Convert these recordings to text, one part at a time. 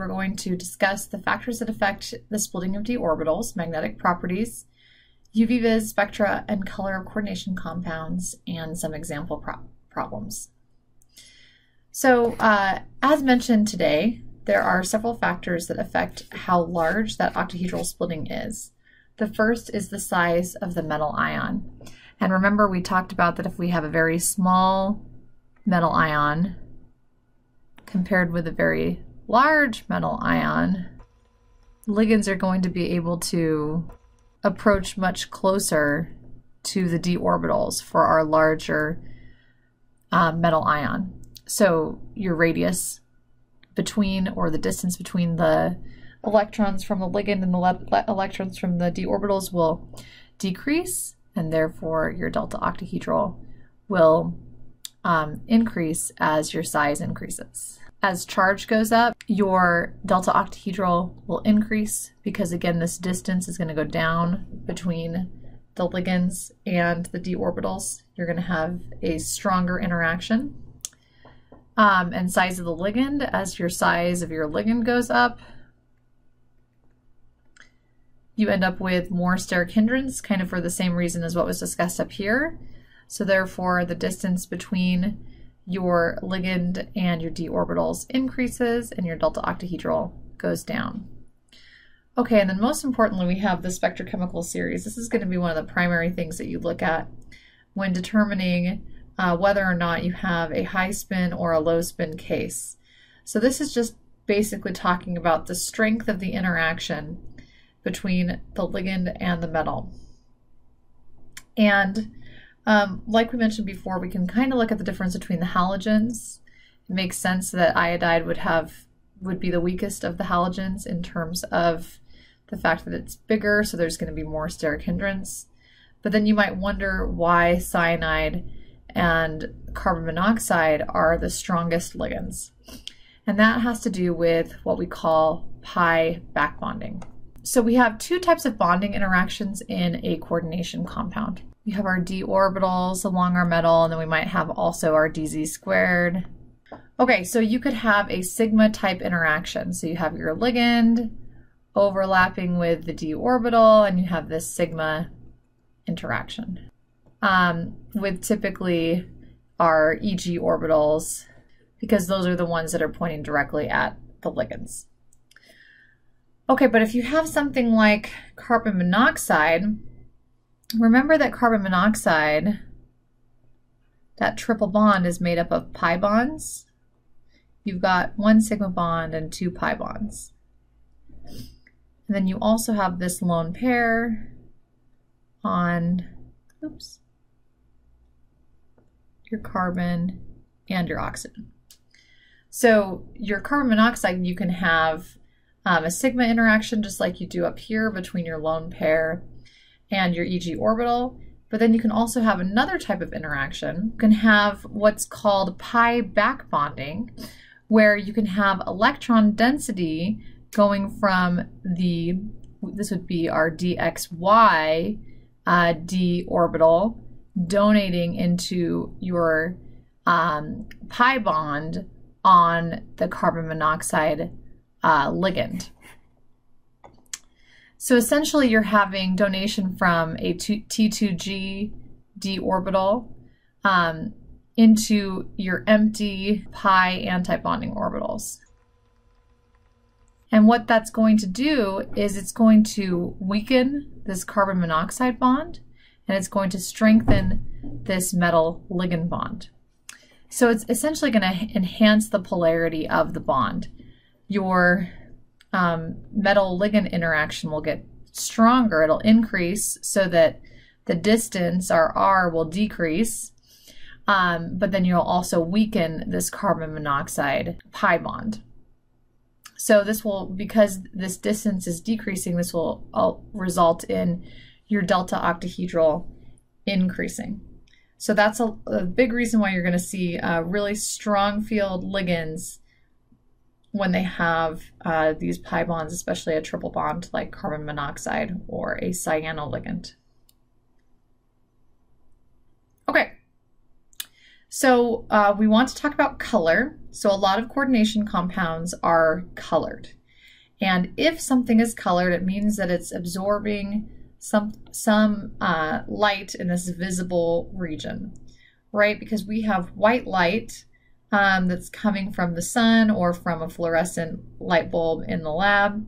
we're going to discuss the factors that affect the splitting of d orbitals, magnetic properties, UV-Vis spectra, and color of coordination compounds, and some example problems. So, as mentioned today, there are several factors that affect how large that octahedral splitting is. The first is the size of the metal ion. And remember, we talked about that if we have a very small metal ion compared with a very large metal ion, ligands are going to be able to approach much closer to the d orbitals for our larger metal ion. So your radius between, or the distance between the electrons from the ligand and the electrons from the d orbitals will decrease, and therefore your delta octahedral will increase as your size increases. As charge goes up, your delta octahedral will increase because, again, this distance is going to go down between the ligands and the d orbitals. You're going to have a stronger interaction. And size of the ligand, as your size of your ligand goes up, you end up with more steric hindrance, kind of for the same reason as what was discussed up here. So therefore, the distance between your ligand and your d orbitals increases and your delta octahedral goes down. Okay, and then most importantly, we have the spectrochemical series. This is going to be one of the primary things that you look at when determining whether or not you have a high spin or a low spin case. So this is just basically talking about the strength of the interaction between the ligand and the metal. And like we mentioned before, we can kind of look at the difference between the halogens. It makes sense that iodide would be the weakest of the halogens in terms of the fact that it's bigger, so there's going to be more steric hindrance. But then you might wonder why cyanide and carbon monoxide are the strongest ligands. And that has to do with what we call pi back bonding. So we have two types of bonding interactions in a coordination compound. We have our d orbitals along our metal, and then we might have also our dz squared. Okay, so you could have a sigma type interaction. So you have your ligand overlapping with the d orbital, and you have this sigma interaction. With typically our Eg orbitals, because those are the ones that are pointing directly at the ligands. Okay, but if you have something like carbon monoxide, remember that carbon monoxide, that triple bond is made up of pi bonds. You've got one sigma bond and two pi bonds. And then you also have this lone pair on, oops, your carbon and your oxygen. So your carbon monoxide, you can have a sigma interaction just like you do up here between your lone pair and your Eg orbital, but then you can also have another type of interaction. You can have what's called pi back bonding, where you can have electron density going from this would be our dxy d orbital, donating into your pi bond on the carbon monoxide ligand. So essentially you're having donation from a T2G d orbital into your empty pi anti-bonding orbitals. And what that's going to do is it's going to weaken this carbon monoxide bond, and it's going to strengthen this metal ligand bond. So it's essentially going to enhance the polarity of the bond. Your metal ligand interaction will get stronger. It'll increase so that the distance, our R, will decrease, but then you'll also weaken this carbon monoxide pi bond. So this will, because this distance is decreasing, this will result in your delta octahedral increasing. So that's a big reason why you're going to see really strong field ligands when they have these pi bonds, especially a triple bond like carbon monoxide or a cyanoligand. Okay, so we want to talk about color. So a lot of coordination compounds are colored. And if something is colored, it means that it's absorbing some light in this visible region, right? Because we have white light that's coming from the sun or from a fluorescent light bulb in the lab.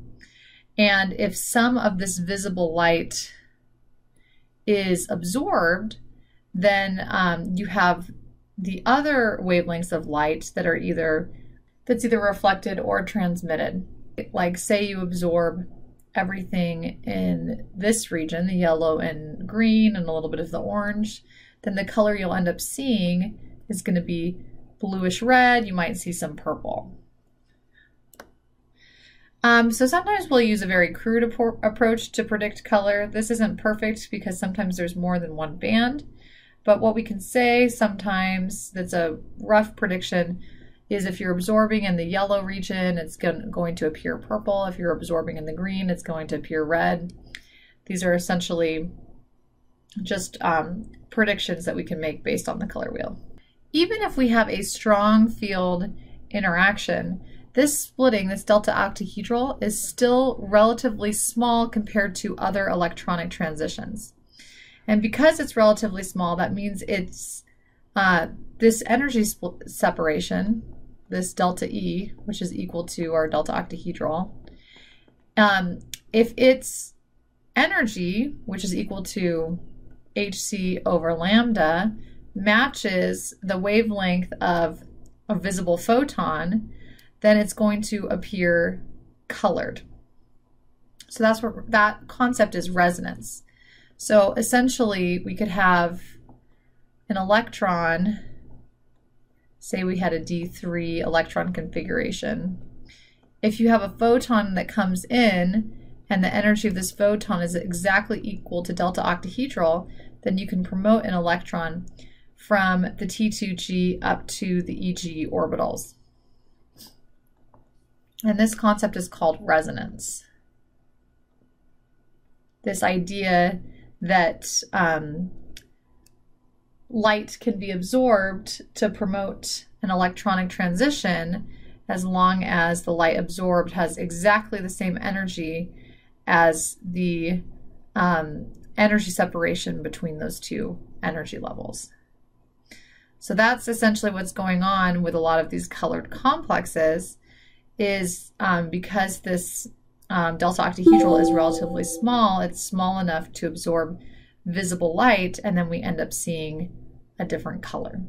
And if some of this visible light is absorbed, then you have the other wavelengths of light that are either reflected or transmitted. Like say you absorb everything in this region, the yellow and green and a little bit of the orange, then the color you'll end up seeing is going to be bluish red. You might see some purple. So sometimes we'll use a very crude approach to predict color. This isn't perfect because sometimes there's more than one band, but what we can say sometimes that's a rough prediction is if you're absorbing in the yellow region, it's going to appear purple. If you're absorbing in the green, it's going to appear red. These are essentially just predictions that we can make based on the color wheel. Even if we have a strong field interaction, this splitting, this delta octahedral, is still relatively small compared to other electronic transitions. And because it's relatively small, that means it's this energy separation, this delta E, which is equal to our delta octahedral, if its energy, which is equal to hc over lambda, matches the wavelength of a visible photon, then it's going to appear colored. So that's what that concept is, resonance. So essentially we could have an electron, say we had a D3 electron configuration. If you have a photon that comes in and the energy of this photon is exactly equal to delta octahedral, then you can promote an electron from the T2G up to the EG orbitals. And this concept is called resonance. This idea that light can be absorbed to promote an electronic transition as long as the light absorbed has exactly the same energy as the energy separation between those two energy levels. So that's essentially what's going on with a lot of these colored complexes, is because this delta octahedral is relatively small, it's small enough to absorb visible light, and then we end up seeing a different color.